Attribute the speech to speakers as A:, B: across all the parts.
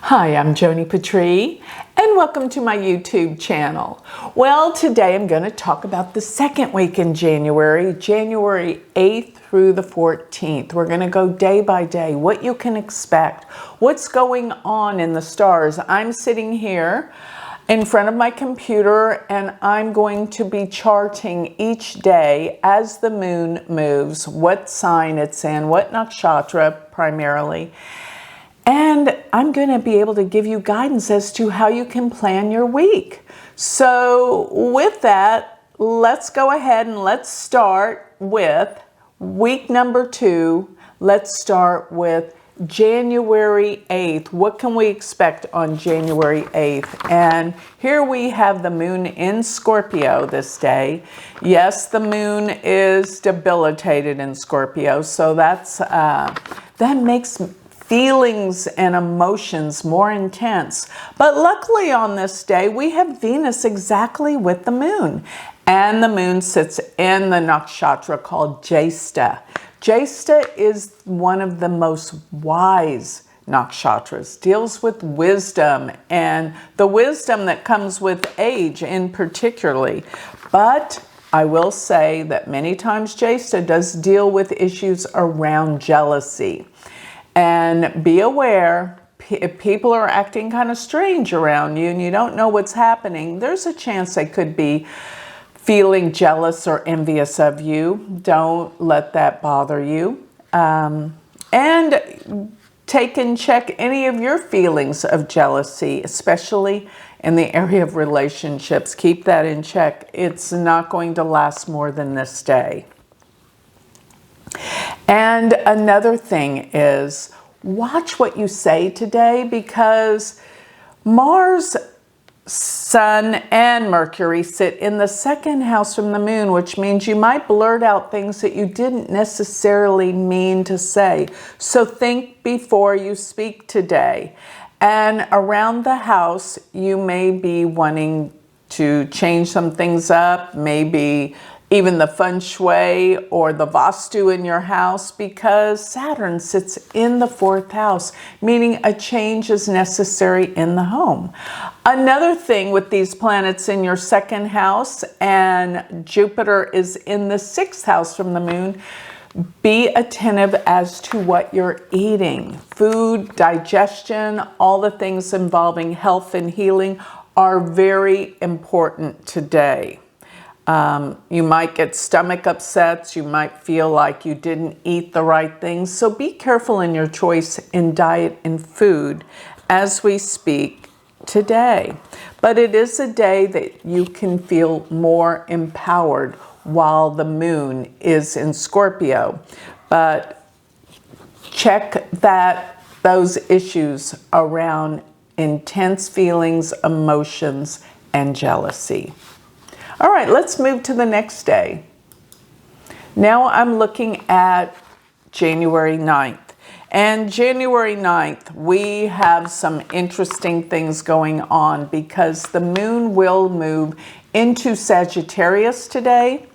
A: Hi, I'm Joni Patry, and welcome to my YouTube channel. Well, today I'm going to talk about the second week in January, January 8th through the 14th. We're going to go day by day, what you can expect, what's going on in the stars. I'm sitting here in front of my computer, and I'm going to be charting each day as the moon moves, what sign it's in, what nakshatra primarily. And I'm going to be able to give you guidance as to how you can plan your week. So with that, let's go ahead and let's start with week number 2. Let's start with January 8th. What can we expect on January 8th? And here we have the moon in Scorpio this day. Yes, the moon is debilitated in Scorpio, so that makes feelings and emotions more intense. But luckily on this day, we have Venus exactly with the moon. And the moon sits in the nakshatra called Jyesta. Jyesta is one of the most wise nakshatras, deals with wisdom and the wisdom that comes with age in particularly. But I will say that many times Jyesta does deal with issues around jealousy. And be aware, if people are acting kind of strange around you and you don't know what's happening, there's a chance they could be feeling jealous or envious of you. Don't let that bother you. And take and check any of your feelings of jealousy, especially in the area of relationships. Keep that in check. It's not going to last more than this day. And another thing is, watch what you say today, because Mars, Sun, and Mercury sit in the second house from the moon, which means you might blurt out things that you didn't necessarily mean to say. So think before you speak today. And around the house, you may be wanting to change some things up, maybe even the feng shui or the vastu in your house, because Saturn sits in the 4th house, meaning a change is necessary in the home. Another thing with these planets in your 2nd house and Jupiter is in the 6th house from the moon, be attentive as to what you're eating. Food, digestion, all the things involving health and healing are very important today. You might get stomach upsets. You might feel like you didn't eat the right things. So be careful in your choice in diet and food as we speak today. But it is a day that you can feel more empowered while the moon is in Scorpio. But check those issues around intense feelings, emotions, and jealousy. All right, let's move to the next day. Now I'm looking at January 9th. And January 9th, we have some interesting things going on because the moon will move into Sagittarius today.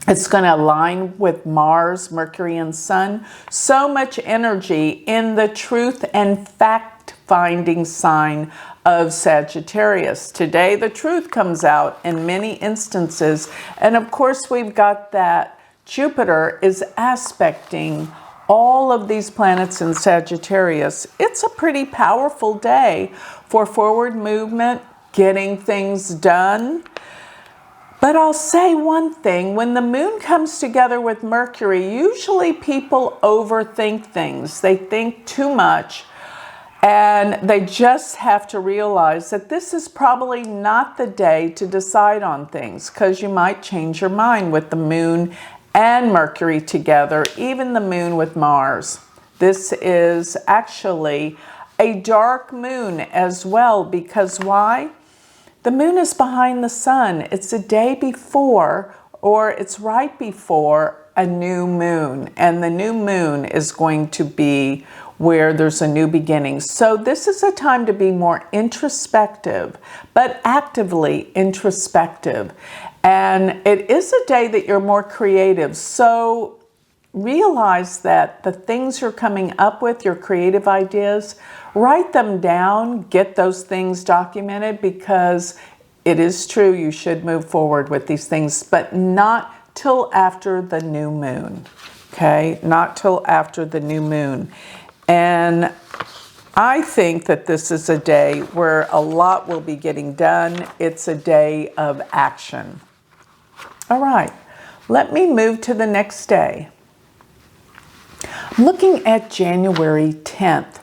A: It's going to align with Mars, Mercury, and Sun. So much energy in the truth and fact-finding sign of Sagittarius. Today, the truth comes out in many instances. And of course, we've got that Jupiter is aspecting all of these planets in Sagittarius. It's a pretty powerful day for forward movement, getting things done. But I'll say one thing, when the moon comes together with Mercury, usually people overthink things. They think too much, and they just have to realize that this is probably not the day to decide on things, because you might change your mind with the moon and Mercury together, even the moon with Mars. This is actually a dark moon as well, because why? The moon is behind the sun. It's a day before, or it's right before a new moon. And the new moon is going to be where there's a new beginning. So this is a time to be more introspective, but actively introspective. And it is a day that you're more creative. So realize that the things you're coming up with, your creative ideas, write them down, get those things documented, because it is true you should move forward with these things, but not till after the new moon. Okay, not till after the new moon. And I think that this is a day where a lot will be getting done. It's a day of action. All right, let me move to the next day. I'm looking at January 10th.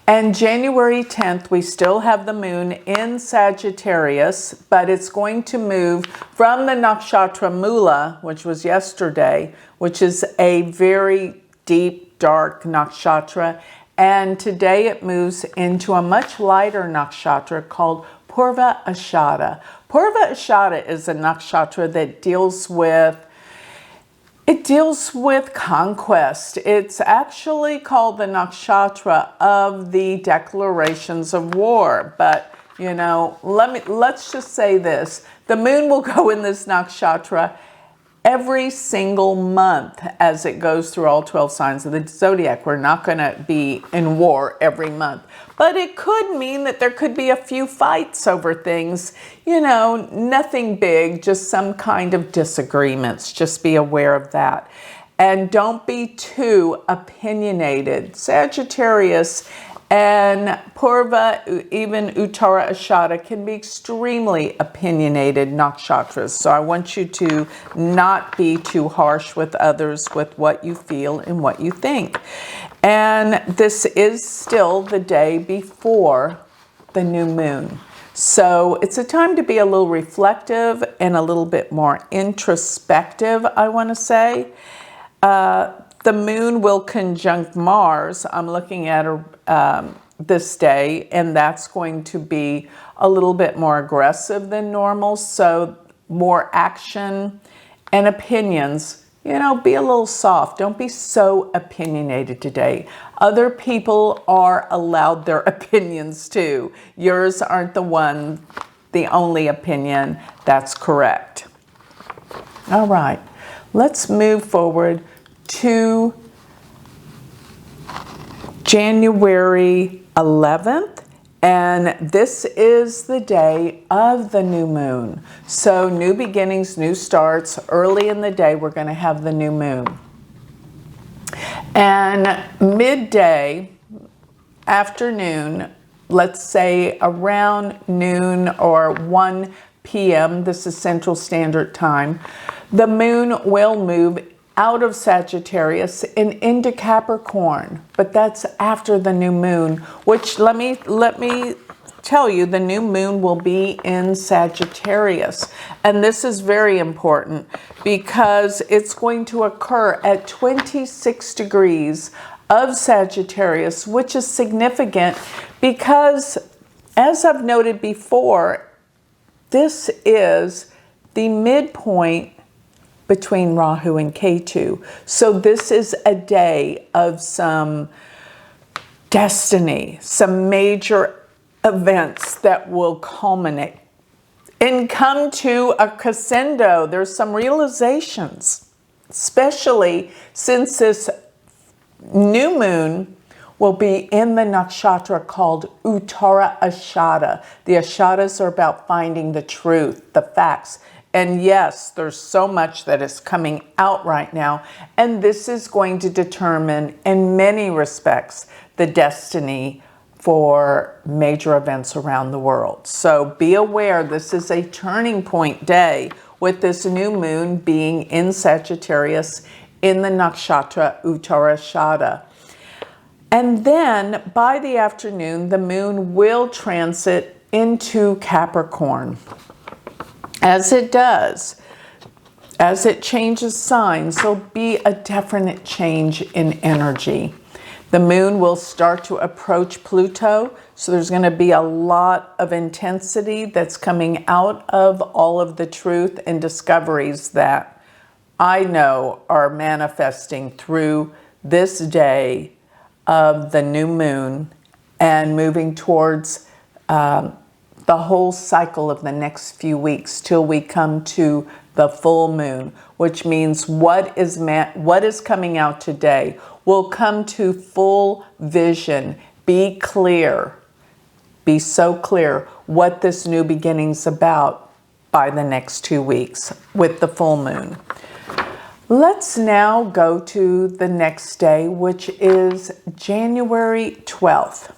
A: And January 10th, we still have the moon in Sagittarius, but it's going to move from the nakshatra Mula, which was yesterday, which is a very deep, dark nakshatra. And today it moves into a much lighter nakshatra called Purva Ashada. Purva Ashada is a nakshatra that deals with conquest. It's actually called the nakshatra of the declarations of war. But, you know, let's just say this. The moon will go in this nakshatra every single month as it goes through all 12 signs of the zodiac. We're not going to be in war every month. But it could mean that there could be a few fights over things, you know, nothing big, just some kind of disagreements. Just be aware of that. And don't be too opinionated. Sagittarius and Purva, even Uttara Ashada, can be extremely opinionated nakshatras. So I want you to not be too harsh with others with what you feel and what you think. And this is still the day before the new moon. So it's a time to be a little reflective and a little bit more introspective, I want to say. The moon will conjunct Mars. I'm looking at this day, and that's going to be a little bit more aggressive than normal. So more action and opinions. You know, be a little soft. Don't be so opinionated today. Other people are allowed their opinions too. Yours aren't the only opinion that's correct. All right, let's move forward to January 11th. And this is the day of the new moon. So new beginnings, new starts. Early in the day, we're going to have the new moon. And midday, afternoon, let's say around noon or 1 p.m., this is Central Standard Time, the moon will move out of Sagittarius and into Capricorn, but that's after the new moon, which let me tell you, the new moon will be in Sagittarius. And this is very important because it's going to occur at 26 degrees of Sagittarius, which is significant because, as I've noted before, this is the midpoint between Rahu and Ketu. So this is a day of some destiny, some major events that will culminate and come to a crescendo. There's some realizations, especially since this new moon will be in the nakshatra called Uttara Ashada. The Ashadas are about finding the truth, the facts. And yes, there's so much that is coming out right now, and this is going to determine, in many respects, the destiny for major events around the world. So be aware, this is a turning point day with this new moon being in Sagittarius in the nakshatra Uttara Ashada. And then by the afternoon, the moon will transit into Capricorn. As it does, as it changes signs, there'll be a definite change in energy. The moon will start to approach Pluto, so there's going to be a lot of intensity that's coming out of all of the truth and discoveries that I know are manifesting through this day of the new moon and moving towards the the whole cycle of the next few weeks till we come to the full moon, which means what is coming out today will come to full vision. Be clear. Be so clear what this new beginning's about by the next 2 weeks with the full moon. Let's now go to the next day, which is January 12th.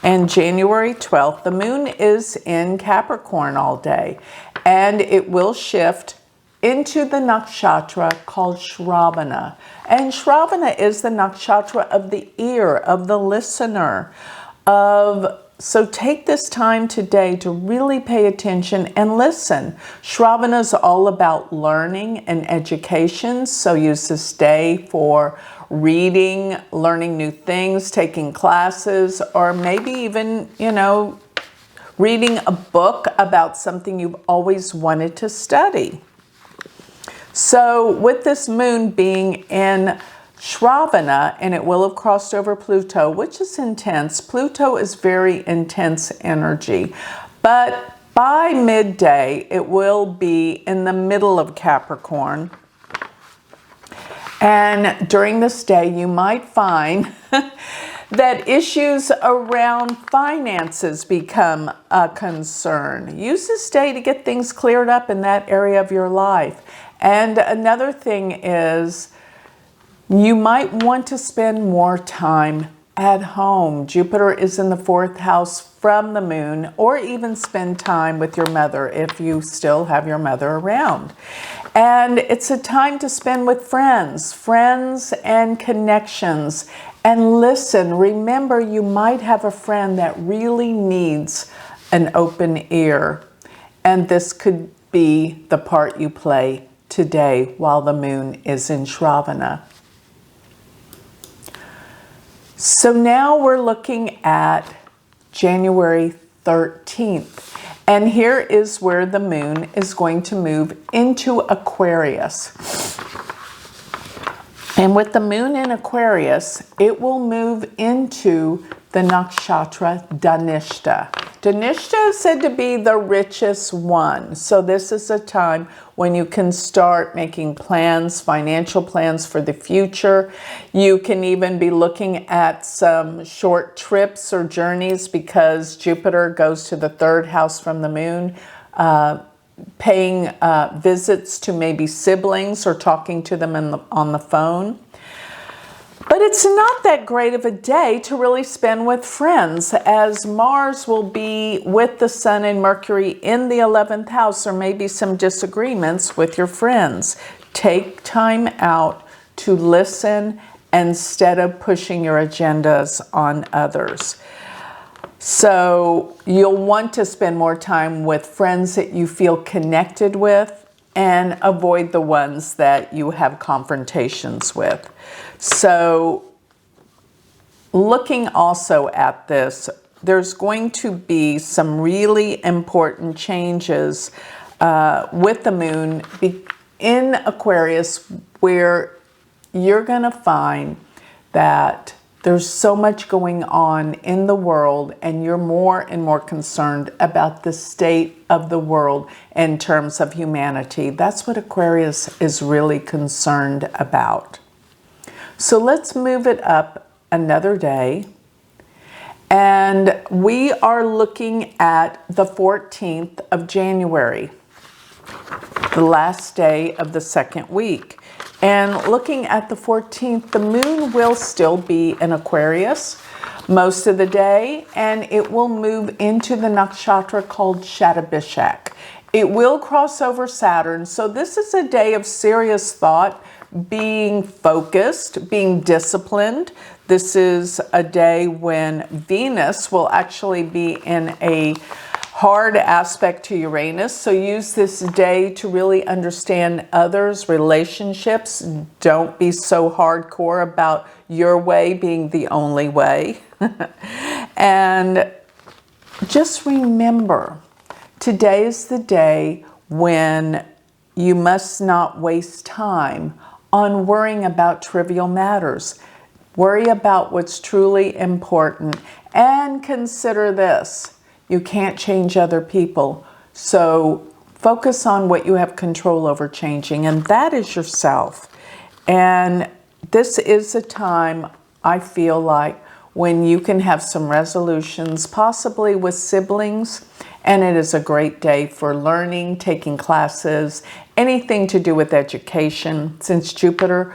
A: And January 12th, the moon is in Capricorn all day, and it will shift into the nakshatra called Shravana. And Shravana is the nakshatra of the ear, of the listener, so take this time today to really pay attention and listen. Shravana is all about learning and education, so use this day for reading, learning new things, taking classes, or maybe even, reading a book about something you've always wanted to study. So with this moon being in Shravana, and it will have crossed over Pluto, which is intense. Pluto is very intense energy, but by midday, it will be in the middle of Capricorn. And during this day, you might find that issues around finances become a concern. Use this day to get things cleared up in that area of your life. And another thing is, you might want to spend more time at home. Jupiter is in the 4th house from the moon, or even spend time with your mother if you still have your mother around. And it's a time to spend with friends and connections. And listen, remember, you might have a friend that really needs an open ear. And this could be the part you play today while the moon is in Shravana. So now we're looking at January 13th. And here is where the moon is going to move into Aquarius. And with the moon in Aquarius, it will move into the nakshatra Dhanishta. Dhanishta is said to be the richest one. So this is a time when you can start making plans, financial plans for the future. You can even be looking at some short trips or journeys because Jupiter goes to the 3rd house from the moon, paying visits to maybe siblings or talking to them on the phone. But it's not that great of a day to really spend with friends, as Mars will be with the Sun and Mercury in the 11th house, or maybe some disagreements with your friends. Take time out to listen instead of pushing your agendas on others. So you'll want to spend more time with friends that you feel connected with, and avoid the ones that you have confrontations with. So looking also at this, there's going to be some really important changes with the moon in Aquarius, where you're going to find that there's so much going on in the world, and you're more and more concerned about the state of the world in terms of humanity. That's what Aquarius is really concerned about. So let's move it up another day. And we are looking at the 14th of January, the last day of the 2nd week. And looking at the 14th, the moon will still be in Aquarius most of the day, and it will move into the nakshatra called Shatabhishak. It will cross over Saturn, so this is a day of serious thought, being focused, being disciplined. This is a day when Venus will actually be in a hard aspect to Uranus, so use this day to really understand others' relationships. Don't be so hardcore about your way being the only way. And just remember, today is the day when you must not waste time on worrying about trivial matters. Worry about what's truly important, and consider this. You can't change other people. So focus on what you have control over changing, and that is yourself. And this is a time, I feel like, when you can have some resolutions, possibly with siblings, and it is a great day for learning, taking classes, anything to do with education, since Jupiter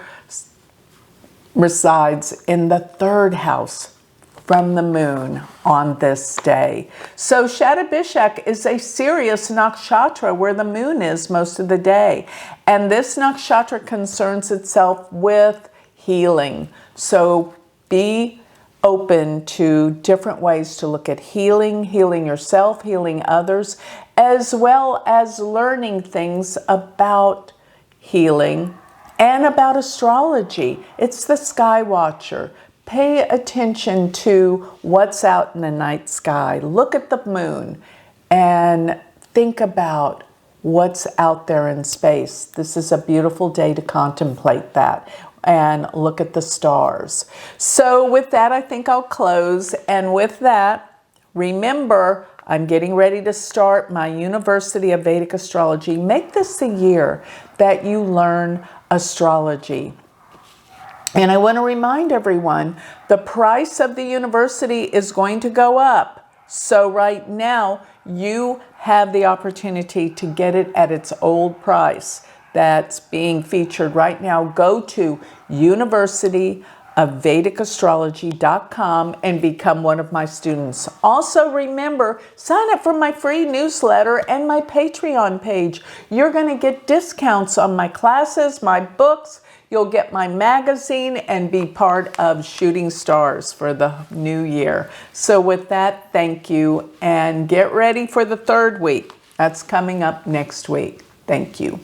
A: resides in the 3rd house from the moon on this day. So Shadabishak is a serious nakshatra where the moon is most of the day. And this nakshatra concerns itself with healing. So be open to different ways to look at healing, healing yourself, healing others, as well as learning things about healing and about astrology. It's the sky watcher. Pay attention to what's out in the night sky. Look at the moon and think about what's out there in space. This is a beautiful day to contemplate that and look at the stars. So with that, I think I'll close. And with that, remember, I'm getting ready to start my University of Vedic Astrology. Make this the year that you learn astrology. And I want to remind everyone, the price of the university is going to go up. So right now, you have the opportunity to get it at its old price. That's being featured right now. Go to universityofvedicastrology.com and become one of my students. Also remember, sign up for my free newsletter and my Patreon page. You're going to get discounts on my classes, my books. You'll get my magazine and be part of Shooting Stars for the new year. So with that, thank you, and get ready for the 3rd week. That's coming up next week. Thank you.